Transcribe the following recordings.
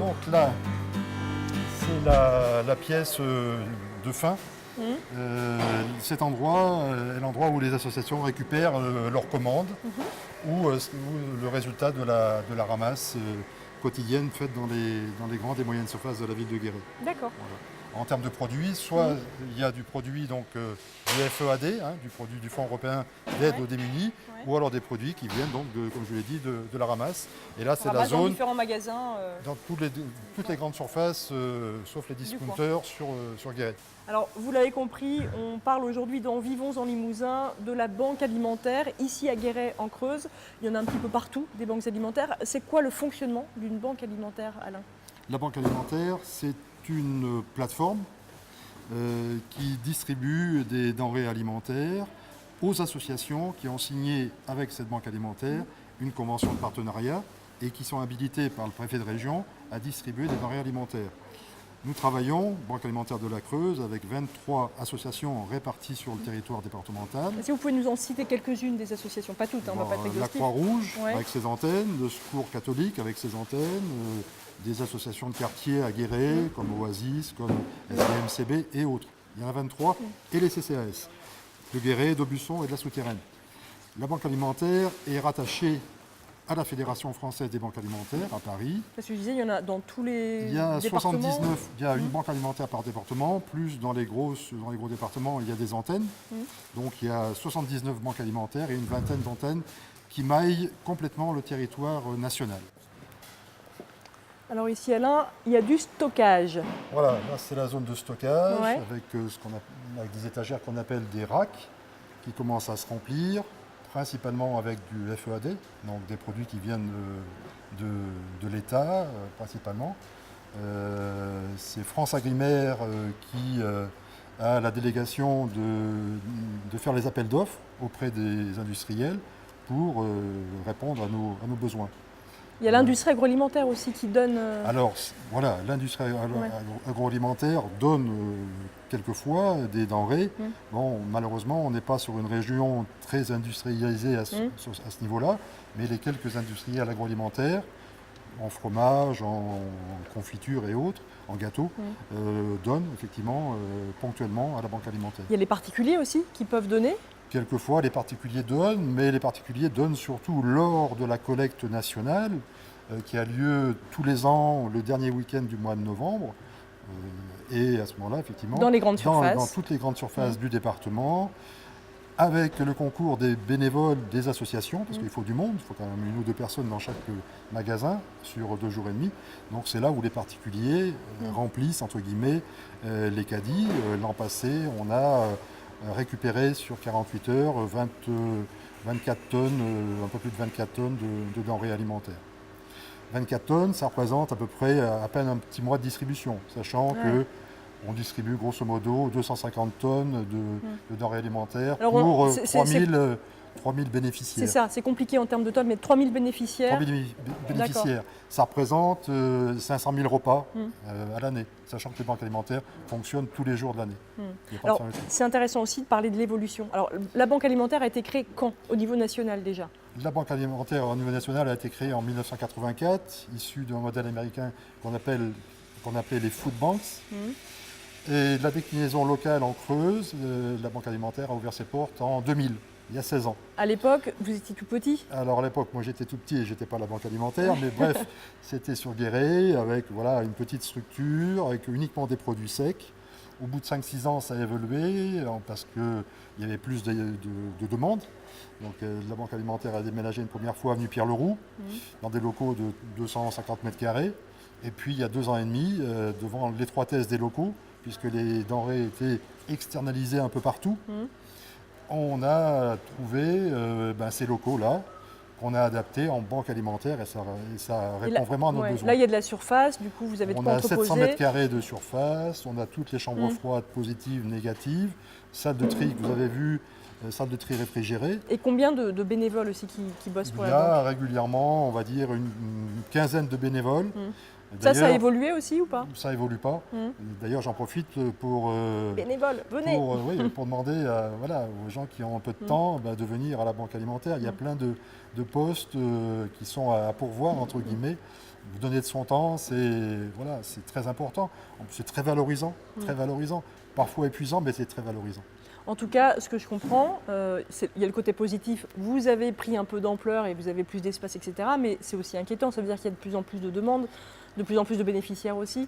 Donc là, c'est la pièce de fin. Cet endroit est l'endroit où les associations récupèrent leurs commandes ou le résultat de la ramasse quotidienne faite dans les grandes et moyennes surfaces de la ville de Guéret. D'accord. Voilà. En termes de produits, soit il y a du produit donc, du FEAD, du produit du Fonds européen d'aide aux démunis, ou alors des produits qui viennent donc, comme je l'ai dit, de la ramasse. Et là, c'est la Dans zone différents magasins. dans toutes les grandes surfaces, sauf les discounters sur Guéret. Alors, vous l'avez compris, on parle aujourd'hui dans Vivons en Limousin de la banque alimentaire, ici à Guéret en Creuse. Il y en a un petit peu partout, des banques alimentaires. C'est quoi le fonctionnement d'une banque alimentaire, Alain? La banque alimentaire, c'est une plateforme qui distribue des denrées alimentaires aux associations qui ont signé avec cette banque alimentaire une convention de partenariat et qui sont habilitées par le préfet de région à distribuer des denrées alimentaires. Nous travaillons, Banque alimentaire de la Creuse, avec 23 associations réparties sur le territoire départemental. Est-ce que vous pouvez nous en citer quelques-unes des associations? Pas toutes, on ne va pas être La exhaustif. Croix-Rouge avec ses antennes, le Secours catholique avec ses antennes, des associations de quartier à Guéret, comme Oasis, comme SDMCB et autres. Il y en a 23, et les CCAS, de Guéret, d'Aubusson et de la Souterraine. La Banque alimentaire est rattachée à la Fédération française des banques alimentaires à Paris. Parce que je disais, il y en a dans tous les Il y a départements. 79, il y a une banque alimentaire par département, plus dans les gros départements, il y a des antennes. Donc il y a 79 banques alimentaires et une vingtaine d'antennes qui maillent complètement le territoire national. Alors ici, Alain, il y a du stockage. Voilà, là c'est la zone de stockage Ouais. avec des étagères qu'on appelle des racks qui commencent à se remplir, principalement avec du FEAD, donc des produits qui viennent de l'État principalement. C'est France Agrimaire qui a la délégation de faire les appels d'offres auprès des industriels pour répondre à nos besoins. Il y a l'industrie agroalimentaire aussi qui donne... Alors voilà, l'industrie agroalimentaire donne quelquefois des denrées. Bon, malheureusement, on n'est pas sur une région très industrialisée à ce niveau-là, mais les quelques industriels agroalimentaires, en fromage, en confiture et autres, en gâteau, donnent effectivement ponctuellement à la banque alimentaire. Il y a les particuliers aussi qui peuvent donner. Quelquefois, les particuliers donnent, mais les particuliers donnent surtout lors de la collecte nationale qui a lieu tous les ans, le dernier week-end du mois de novembre. Et à ce moment-là, effectivement, dans les grandes surfaces. Dans toutes les grandes surfaces du département, avec le concours des bénévoles des associations, parce qu'il faut du monde, il faut quand même 1 ou 2 personnes dans chaque magasin sur 2 jours et demi. Donc c'est là où les particuliers remplissent, entre guillemets, les caddies. L'an passé, on a récupéré sur 48 heures 24 tonnes, un peu plus de 24 tonnes de denrées alimentaires. 24 tonnes, ça représente à peu près à peine un petit mois de distribution, sachant qu'on distribue grosso modo 250 tonnes de denrées alimentaires pour 3000 bénéficiaires. C'est ça, c'est compliqué en termes de tonnes, mais 3000 bénéficiaires. 3000 bénéficiaires. Ça représente 500 000 repas à l'année, sachant que les banques alimentaires fonctionnent tous les jours de l'année. Alors, c'est intéressant aussi de parler de l'évolution. Alors, la banque alimentaire a été créée quand, au niveau national déjà? La banque alimentaire au niveau national a été créée en 1984, issue d'un modèle américain qu'on appelait les food banks. Et la déclinaison locale en Creuse, la banque alimentaire a ouvert ses portes en 2000. Il y a 16 ans. À l'époque, vous étiez tout petit? Alors à l'époque, moi j'étais tout petit et je n'étais pas à la banque alimentaire, mais bref, c'était sur Guéret, avec une petite structure, avec uniquement des produits secs. Au bout de 5-6 ans, ça a évolué parce qu'il y avait plus de demandes. Donc la banque alimentaire a déménagé une première fois avenue Pierre-Leroux, dans des locaux de 250 mètres carrés. Et puis il y a 2 ans et demi, devant l'étroitesse des locaux, puisque les denrées étaient externalisées un peu partout, on a trouvé ces locaux-là qu'on a adaptés en banque alimentaire et ça répond vraiment à nos besoins. Là, il y a de la surface, du coup, vous avez de quoi entreposer. On a 700 mètres carrés de surface, on a toutes les chambres froides, positives, négatives, salle de tri que vous avez vu, salle de tri réfrigérée. Et combien de bénévoles aussi qui bossent pour la banque? Il y a banque? régulièrement, on va dire, une quinzaine de bénévoles Ça a D'ailleurs, évolué aussi ou pas? ça évolue pas. D'ailleurs, j'en profite pour, Bénévoles, venez. oui, pour demander voilà, aux gens qui ont un peu de temps de venir à la banque alimentaire. Il y a plein de postes qui sont à pourvoir, entre guillemets. Vous donner de son temps, voilà, c'est très important. C'est très valorisant, très valorisant. Parfois épuisant, mais c'est très valorisant. En tout cas, ce que je comprends, il y a le côté positif. Vous avez pris un peu d'ampleur et vous avez plus d'espace, etc. Mais c'est aussi inquiétant. Ça veut dire qu'il y a de plus en plus de demandes, de plus en plus de bénéficiaires aussi.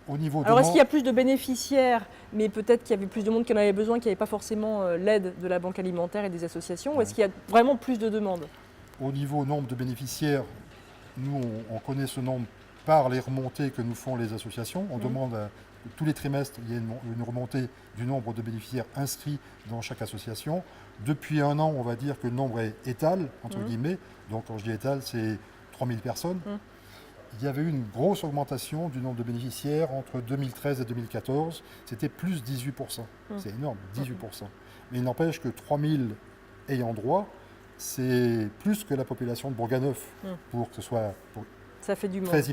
Au niveau Alors, est-ce qu'il y a plus de bénéficiaires, mais peut-être qu'il y avait plus de monde qui en avait besoin, qui n'avait pas forcément l'aide de la banque alimentaire et des associations, ou est-ce qu'il y a vraiment plus de demandes? Au niveau nombre de bénéficiaires, nous, on connaît ce nombre par les remontées que nous font les associations. On demande tous les trimestres, il y a une remontée du nombre de bénéficiaires inscrits dans chaque association. Depuis un an, on va dire que le nombre est étal, entre guillemets. Donc, quand je dis étal, c'est 3000 personnes. Il y avait eu une grosse augmentation du nombre de bénéficiaires entre 2013 et 2014. C'était plus 18%. C'est énorme, 18%. Mais il n'empêche que 3000 ayant droit, c'est plus que la population de Bourganeuf, pour que ce soit Ça fait du monde. très, Ça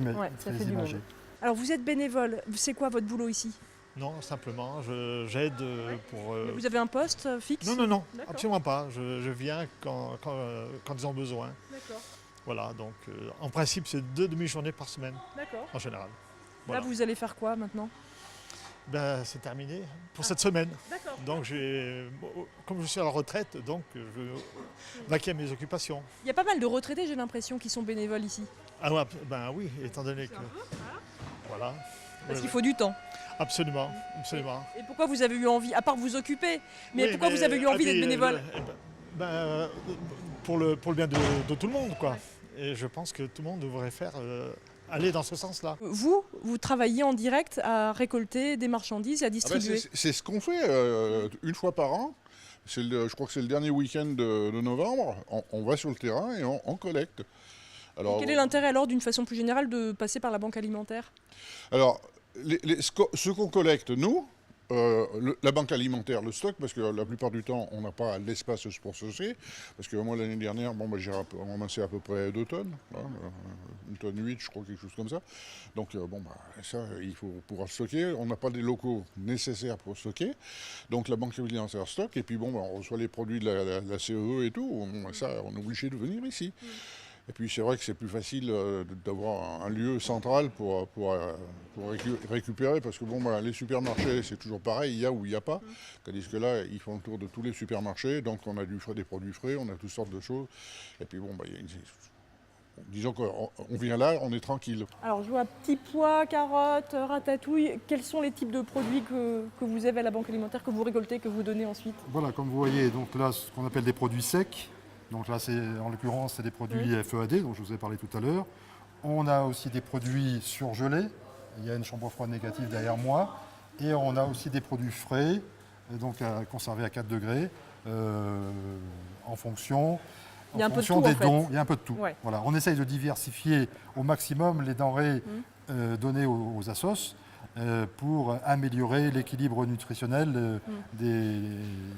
fait du imagé. monde. Alors, vous êtes bénévole. C'est quoi votre boulot ici? Non, simplement, j'aide pour... Vous avez un poste fixe? Non, D'accord. absolument pas. Je viens quand ils ont besoin. D'accord. Voilà, donc en principe, c'est 2 demi-journées par semaine, D'accord. en général. Là, Voilà. vous allez faire quoi maintenant? Ben, c'est terminé pour cette semaine. D'accord. Donc, comme je suis à la retraite, donc je vaquer à mes occupations. Il y a pas mal de retraités, j'ai l'impression, qui sont bénévoles ici. Ah ouais, ben oui, étant donné que... Voilà. Parce qu'il faut du temps. Absolument, absolument. Et pourquoi vous avez eu envie, à part vous occuper, mais Oui, pourquoi vous avez eu envie d'être bénévole? Pour le bien de tout le monde, quoi. Et je pense que tout le monde devrait aller dans ce sens-là. Vous travaillez en direct à récolter des marchandises et à distribuer. C'est ce qu'on fait une fois par an. Je crois que c'est le dernier week-end de novembre. On va sur le terrain et on collecte. Alors, Quel est l'intérêt alors, d'une façon plus générale, de passer par la banque alimentaire? alors ce qu'on collecte, nous, la banque alimentaire le stocke, parce que la plupart du temps, on n'a pas l'espace pour stocker. Parce que moi, l'année dernière, j'ai ramassé à peu près 2 tonnes, hein, 1 tonne 8, je crois, quelque chose comme ça. Donc, ça, il faut pouvoir stocker. On n'a pas des locaux nécessaires pour stocker. Donc, la banque alimentaire stocke. Et puis, on reçoit les produits de la CE et tout. Ça, on est obligé de venir ici. Et puis c'est vrai que c'est plus facile d'avoir un lieu central pour récupérer, parce que les supermarchés, c'est toujours pareil, il y a ou il n'y a pas. Tandis que là, ils font le tour de tous les supermarchés, donc on a des produits frais, on a toutes sortes de choses. Et puis disons qu'on vient là, on est tranquille. Alors je vois petits pois, carottes, ratatouille. Quels sont les types de produits que vous avez à la banque alimentaire, que vous récoltez, que vous donnez ensuite? Voilà, comme vous voyez, donc là, ce qu'on appelle des produits secs. Donc là, en l'occurrence, c'est des produits FEAD, dont je vous ai parlé tout à l'heure. On a aussi des produits surgelés. Il y a une chambre froide négative derrière moi. Et on a aussi des produits frais, donc conservés à 4 degrés, en fonction Il y a un peu de tout, des en fait. dons. Il y a un peu de tout. Ouais. Voilà. On essaye de diversifier au maximum les denrées données aux assos, pour améliorer l'équilibre nutritionnel des.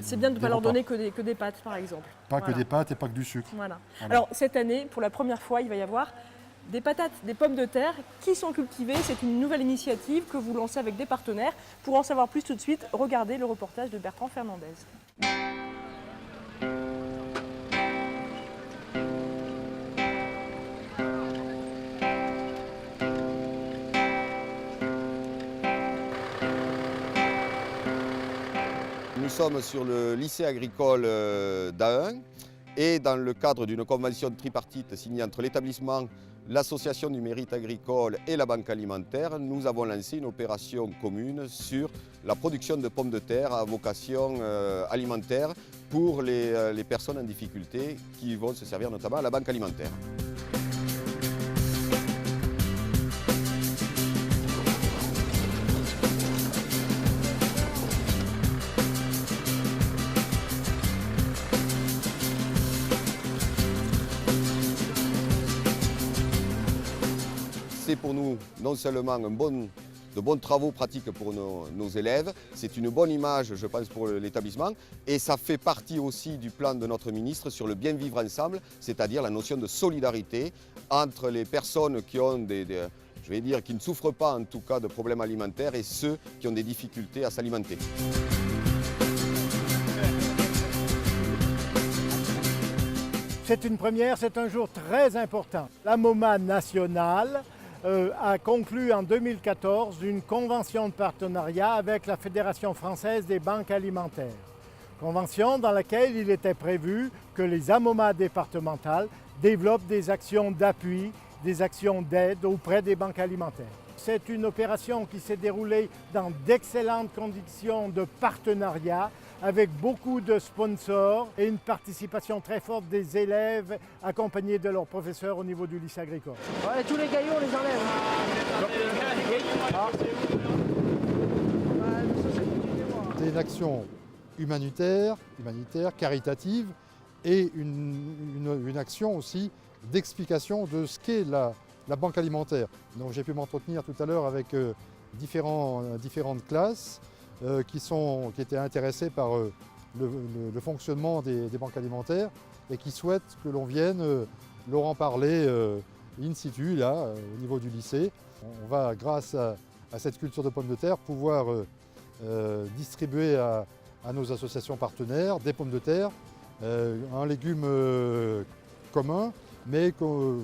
C'est bien de ne des pas leur repas. donner que des pâtes, par exemple. Pas Voilà. que des pâtes et pas que du sucre. Voilà. Voilà. Alors cette année, pour la première fois, il va y avoir des patates, des pommes de terre qui sont cultivées. C'est une nouvelle initiative que vous lancez avec des partenaires. Pour en savoir plus tout de suite, regardez le reportage de Bertrand Fernandez. Nous sommes sur le lycée agricole d'Ain et dans le cadre d'une convention tripartite signée entre l'établissement, l'association du mérite agricole et la banque alimentaire, nous avons lancé une opération commune sur la production de pommes de terre à vocation alimentaire pour les personnes en difficulté qui vont se servir notamment à la banque alimentaire. C'est pour nous non seulement de bons travaux pratiques pour nos élèves, c'est une bonne image, je pense, pour l'établissement, et ça fait partie aussi du plan de notre ministre sur le bien vivre ensemble, c'est-à-dire la notion de solidarité entre les personnes qui ont je vais dire, qui ne souffrent pas en tout cas de problèmes alimentaires et ceux qui ont des difficultés à s'alimenter. C'est une première, c'est un jour très important. La MoMA nationale a conclu en 2014 une convention de partenariat avec la Fédération française des banques alimentaires. Convention dans laquelle il était prévu que les AMOMA départementales développent des actions d'appui, des actions d'aide auprès des banques alimentaires. C'est une opération qui s'est déroulée dans d'excellentes conditions de partenariat avec beaucoup de sponsors et une participation très forte des élèves accompagnés de leurs professeurs au niveau du lycée agricole. Allez, tous les gaillots, on les enlève. C'est une action humanitaire, caritative et une action aussi d'explication de ce qu'est la banque alimentaire. Donc j'ai pu m'entretenir tout à l'heure avec différentes classes qui étaient intéressées par le fonctionnement des banques alimentaires et qui souhaitent que l'on vienne leur en parler in situ, là, au niveau du lycée. On va, grâce à cette culture de pommes de terre, pouvoir distribuer à nos associations partenaires des pommes de terre, un légume commun, mais qu'on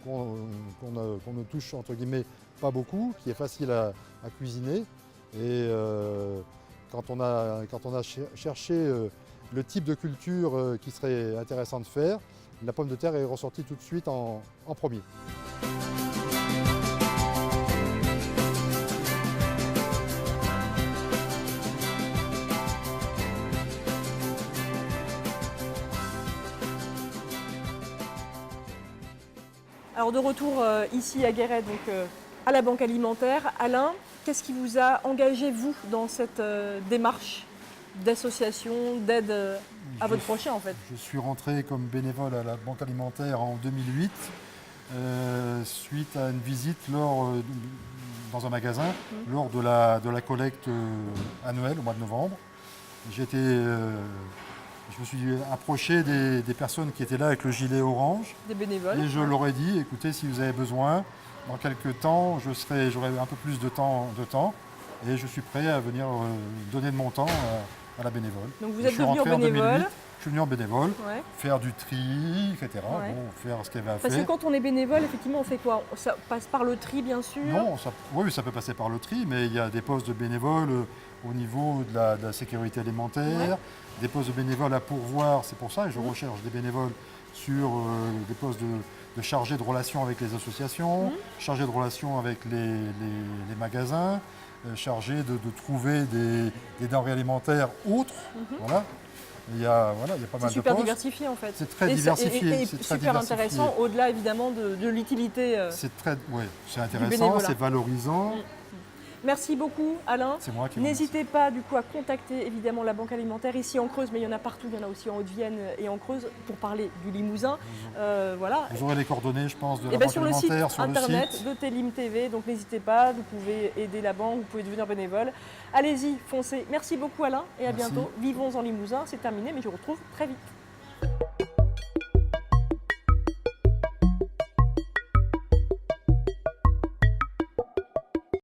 ne touche entre guillemets pas beaucoup, qui est facile à cuisiner. Et quand on a cherché le type de culture qui serait intéressant de faire, la pomme de terre est ressortie tout de suite en premier. Alors de retour ici à Guéret, donc à la Banque Alimentaire. Alain, qu'est-ce qui vous a engagé, vous, dans cette démarche d'association, d'aide à votre prochain, en fait? Je suis rentré comme bénévole à la Banque Alimentaire en 2008, suite à une visite dans un magasin, lors de la collecte annuelle au mois de novembre. Je me suis approché des personnes qui étaient là avec le gilet orange. Des bénévoles. Et je leur ai dit, écoutez, si vous avez besoin, dans quelques temps, j'aurai un peu plus de temps et je suis prêt à venir donner de mon temps à la bénévole. Donc vous êtes devenu bénévole. Je suis venu en bénévole, Ouais. faire du tri, etc. Ouais. Bon, faire ce qu'il y avait à Parce que faire. quand on est bénévole, effectivement, on fait quoi? Ça passe par le tri, bien sûr. Non, oui, ça peut passer par le tri, mais il y a des postes de bénévoles au niveau de la sécurité alimentaire, des postes de bénévoles à pourvoir, c'est pour ça, et je recherche des bénévoles sur des postes de chargés de relations avec les associations, chargés de relations avec les magasins, chargés de trouver des denrées alimentaires autres. Voilà. Il y a pas mal de postes. C'est super diversifié, en fait. C'est très diversifié. Et super intéressant, au-delà évidemment de l'utilité. C'est intéressant, c'est valorisant. Merci beaucoup, Alain. C'est moi qui N'hésitez pas du coup à contacter évidemment la Banque Alimentaire ici en Creuse, mais il y en a partout, il y en a aussi en Haute-Vienne et en Creuse pour parler du Limousin. Voilà. Vous aurez les coordonnées, je pense, de la Et Banque sur le site Alimentaire, sur internet le site de Télim TV, donc n'hésitez pas, vous pouvez aider la banque, vous pouvez devenir bénévole. Allez-y, foncez. Merci beaucoup Alain et à Merci. bientôt. Vivons en Limousin, c'est terminé, mais je vous retrouve très vite.